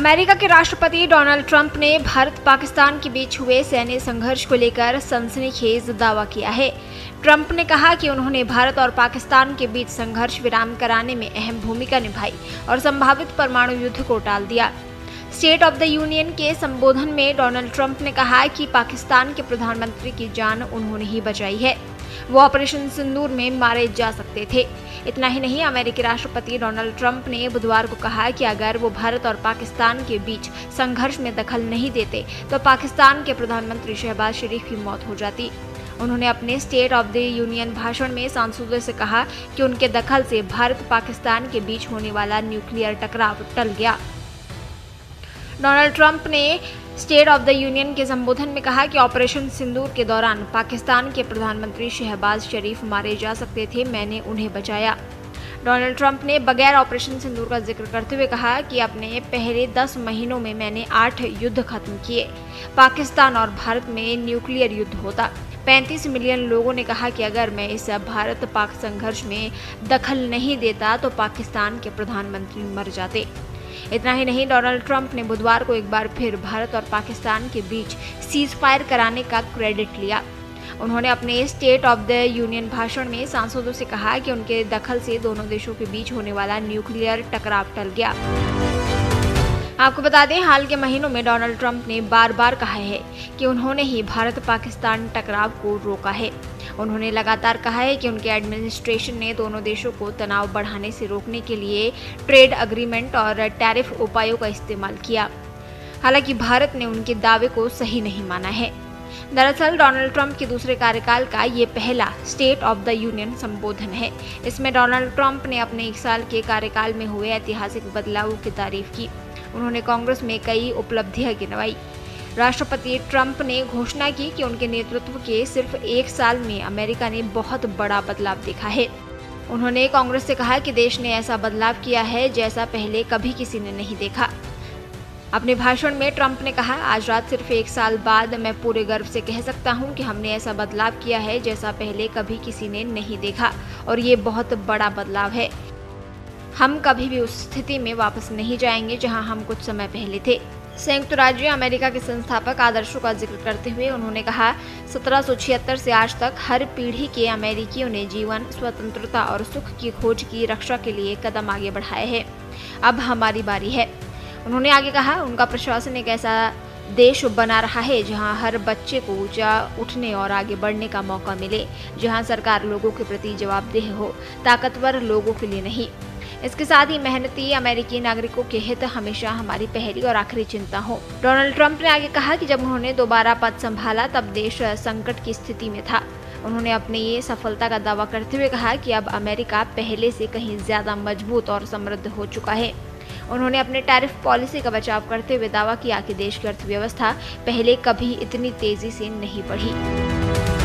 America के राष्ट्रपति Donald Trump ने भारत पाकिस्तान के बीच हुए सैन्य संघर्ष को लेकर सनसनीखेज दावा किया है। ट्रंप ने कहा कि उन्होंने भारत और पाकिस्तान के बीच संघर्ष विराम कराने में अहम भूमिका निभाई और संभावित परमाणु युद्ध को टाल दिया। स्टेट ऑफ द यूनियन के संबोधन में डोनाल्ड ट्रंप ने कहा कि पाकिस्तान के प्रधानमंत्री की जान उन्होंने ही बचाई है। वो ऑपरेशन सिंदूर में मारे जा सकते थे। इतना ही नहीं, अमेरिकी राष्ट्रपति डोनाल्ड ट्रंप ने बुधवार को कहा कि अगर वो भारत और पाकिस्तान के बीच संघर्ष में दखल नहीं देते तो पाकिस्तान के प्रधानमंत्री शहबाज शरीफ की मौत हो जाती। उन्होंने अपने स्टेट ऑफ द यूनियन भाषण में सांसदों से कहा कि उनके दखल से भारत पाकिस्तान के बीच होने वाला न्यूक्लियर टकराव टल गया। डोनाल्ड ट्रंप ने स्टेट ऑफ द यूनियन के संबोधन में कहा कि ऑपरेशन सिंदूर के दौरान पाकिस्तान के प्रधानमंत्री शहबाज शरीफ मारे जा सकते थे, मैंने उन्हें बचाया। डोनाल्ड ट्रंप ने बगैर ऑपरेशन सिंदूर का जिक्र करते हुए कहा कि अपने पहले 10 महीनों में मैंने 8 युद्ध खत्म किए। पाकिस्तान और भारत में न्यूक्लियर युद्ध होता। 35 मिलियन लोगों ने कहा कि अगर मैं इस भारत पाक संघर्ष में दखल नहीं देता तो पाकिस्तान के प्रधानमंत्री मर जाते। इतना ही नहीं, डोनाल्ड ट्रंप ने बुधवार को एक बार फिर भारत और पाकिस्तान के बीच सीज फायर कराने का क्रेडिट लिया। उन्होंने अपने स्टेट ऑफ द यूनियन भाषण में सांसदों से कहा कि उनके दखल से दोनों देशों के बीच होने वाला न्यूक्लियर टकराव टल गया। आपको बता दें, हाल के महीनों में डोनाल्ड ट्रंप ने बार बार कहा है कि उन्होंने ही भारत पाकिस्तान टकराव को रोका है। उन्होंने लगातार कहा है कि उनके एडमिनिस्ट्रेशन ने दोनों देशों को तनाव बढ़ाने से रोकने के लिए ट्रेड अग्रीमेंट और टैरिफ उपायों का इस्तेमाल किया। हालांकि भारत ने उनके दावे को सही नहीं माना है। दरअसल डोनाल्ड ट्रंप के दूसरे कार्यकाल का ये पहला स्टेट ऑफ द यूनियन संबोधन है। इसमें डोनाल्ड ट्रंप ने अपने 1 साल के कार्यकाल में हुए ऐतिहासिक बदलावों की तारीफ की। उन्होंने कांग्रेस में कई उपलब्धियां गिनवाई। राष्ट्रपति ट्रंप ने घोषणा की कि उनके नेतृत्व के सिर्फ 1 साल में अमेरिका ने बहुत बड़ा बदलाव देखा है। उन्होंने कांग्रेस से कहा कि देश ने ऐसा बदलाव किया है जैसा पहले कभी किसी ने नहीं देखा। अपने भाषण में ट्रंप ने कहा, आज रात सिर्फ 1 साल बाद मैं पूरे गर्व से कह सकता हूं कि हमने ऐसा बदलाव किया है जैसा पहले कभी किसी ने नहीं देखा और ये बहुत बड़ा बदलाव है। हम कभी भी उस स्थिति में वापस नहीं जाएंगे जहां हम कुछ समय पहले थे। संयुक्त राज्य अमेरिका के संस्थापक आदर्शों का जिक्र करते हुए उन्होंने कहा, 1776 से आज तक हर पीढ़ी के अमेरिकियों ने जीवन, स्वतंत्रता और सुख की खोज की रक्षा के लिए कदम आगे बढ़ाए हैं। अब हमारी बारी है। उन्होंने आगे कहा, उनका प्रशासन एक ऐसा देश बना रहा है जहां हर बच्चे को ऊंचा उठने और आगे बढ़ने का मौका मिले, जहां सरकार लोगों के प्रति जवाबदेह हो, ताकतवर लोगों के लिए नहीं। इसके साथ ही मेहनती अमेरिकी नागरिकों के हित हमेशा हमारी पहली और आखिरी चिंता हो। डोनाल्ड ट्रंप ने आगे कहा कि जब उन्होंने दोबारा पद संभाला तब देश संकट की स्थिति में था। उन्होंने अपनी ये सफलता का दावा करते हुए कहा कि अब अमेरिका पहले से कहीं ज्यादा मजबूत और समृद्ध हो चुका है। उन्होंने अपने टैरिफ पॉलिसी का बचाव करते हुए दावा किया कि देश की अर्थव्यवस्था पहले कभी इतनी तेजी से नहीं बढ़ी।